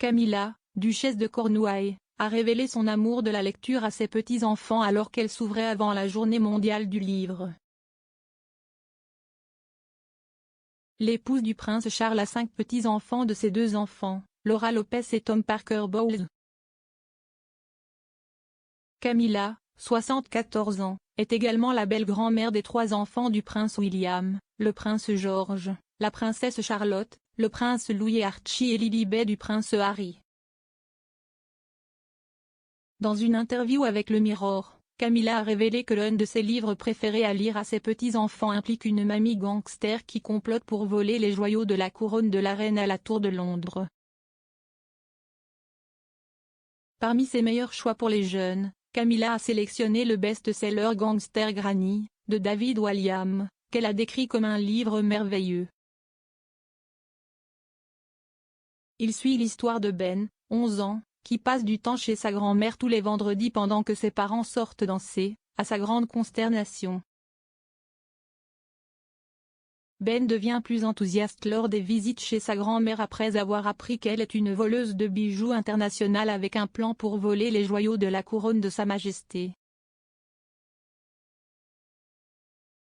Camilla, duchesse de Cornouailles, a révélé son amour de la lecture à ses petits-enfants alors qu'elle s'ouvrait avant la Journée mondiale du livre. L'épouse du prince Charles a 5 petits-enfants de ses 2 enfants, Laura Lopez et Tom Parker Bowles. Camilla, 74 ans, est également la belle-grand-mère des 3 enfants du prince William, le prince George, la princesse Charlotte, le prince Louis et Archie et Lilibet du prince Harry. Dans une interview avec le Mirror, Camilla a révélé que l'un de ses livres préférés à lire à ses petits-enfants implique une mamie gangster qui complote pour voler les joyaux de la couronne de la reine à la Tour de Londres. Parmi ses meilleurs choix pour les jeunes, Camilla a sélectionné le best-seller Gangster Granny, de David Walliams, qu'elle a décrit comme un livre merveilleux. Il suit l'histoire de Ben, 11 ans, qui passe du temps chez sa grand-mère tous les vendredis pendant que ses parents sortent danser, à sa grande consternation. Ben devient plus enthousiaste lors des visites chez sa grand-mère après avoir appris qu'elle est une voleuse de bijoux internationale avec un plan pour voler les joyaux de la couronne de Sa Majesté.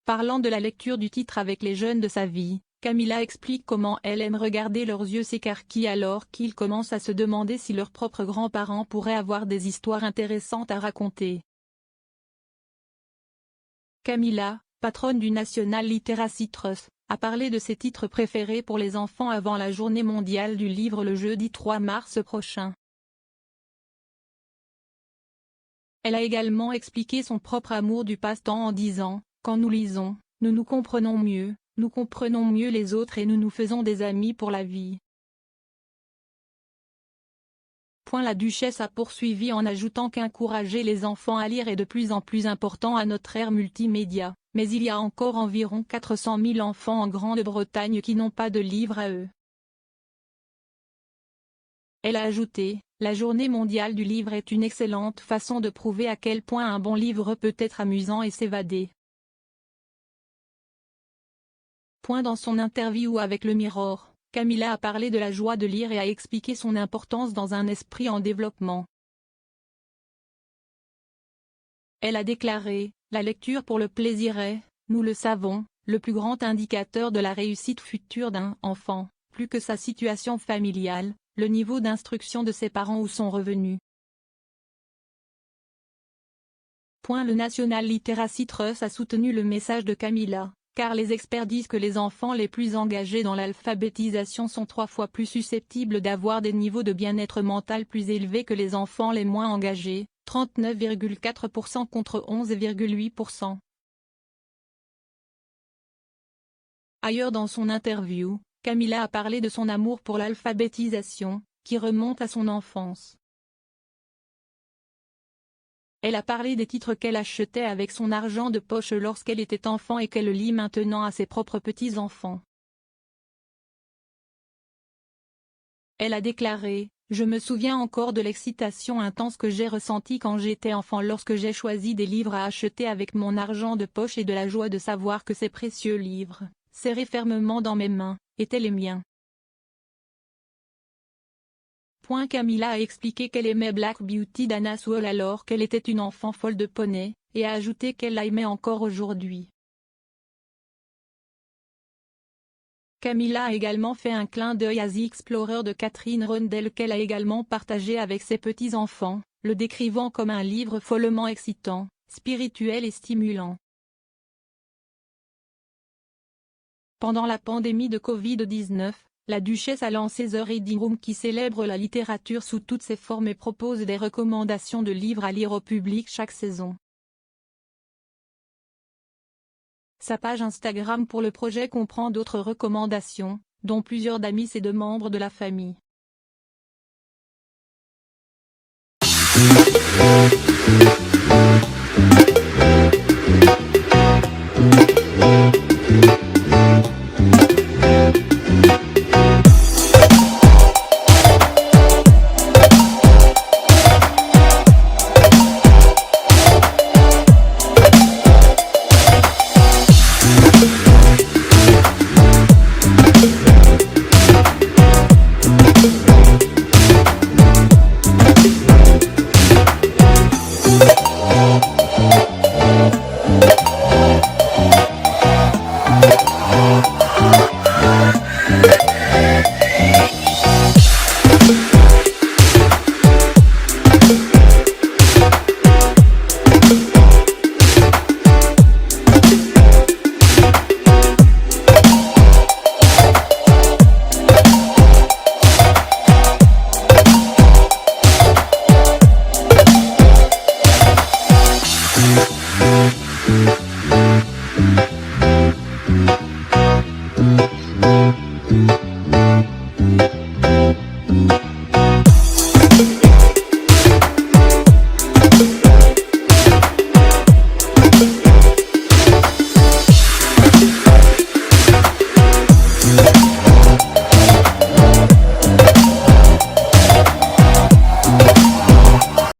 Parlant de la lecture du titre avec les jeunes de sa vie, Camilla explique comment elle aime regarder leurs yeux s'écarquiller alors qu'ils commencent à se demander si leurs propres grands-parents pourraient avoir des histoires intéressantes à raconter. Camilla, patronne du National Literacy Trust, a parlé de ses titres préférés pour les enfants avant la Journée mondiale du livre le jeudi 3 mars prochain. Elle a également expliqué son propre amour du passe-temps en disant « Quand nous lisons, nous nous comprenons mieux les autres et nous nous faisons des amis pour la vie. » La duchesse a poursuivi en ajoutant qu'encourager les enfants à lire est de plus en plus important à notre ère multimédia, mais il y a encore environ 400 000 enfants en Grande-Bretagne qui n'ont pas de livre à eux. Elle a ajouté, la Journée mondiale du livre est une excellente façon de prouver à quel point un bon livre peut être amusant et s'évader. Dans son interview avec le Mirror, Camilla a parlé de la joie de lire et a expliqué son importance dans un esprit en développement. Elle a déclaré, la lecture pour le plaisir est, nous le savons, le plus grand indicateur de la réussite future d'un enfant, plus que sa situation familiale, le niveau d'instruction de ses parents ou son revenu. Le National Literacy Trust a soutenu le message de Camilla, car les experts disent que les enfants les plus engagés dans l'alphabétisation sont 3 fois plus susceptibles d'avoir des niveaux de bien-être mental plus élevés que les enfants les moins engagés, 39,4% contre 11,8%. Ailleurs dans son interview, Camilla a parlé de son amour pour l'alphabétisation, qui remonte à son enfance. Elle a parlé des titres qu'elle achetait avec son argent de poche lorsqu'elle était enfant et qu'elle lit maintenant à ses propres petits-enfants. Elle a déclaré, « Je me souviens encore de l'excitation intense que j'ai ressentie quand j'étais enfant lorsque j'ai choisi des livres à acheter avec mon argent de poche et de la joie de savoir que ces précieux livres, serrés fermement dans mes mains, étaient les miens. » Camilla a expliqué qu'elle aimait Black Beauty d'Anna Sewell alors qu'elle était une enfant folle de poney, et a ajouté qu'elle l'aimait encore aujourd'hui. Camilla a également fait un clin d'œil à The Explorer de Catherine Rundell qu'elle a également partagé avec ses petits-enfants, le décrivant comme un livre follement excitant, spirituel et stimulant. Pendant la pandémie de Covid-19, la duchesse a lancé The Reading Room qui célèbre la littérature sous toutes ses formes et propose des recommandations de livres à lire au public chaque saison. Sa page Instagram pour le projet comprend d'autres recommandations, dont plusieurs d'amis et de membres de la famille.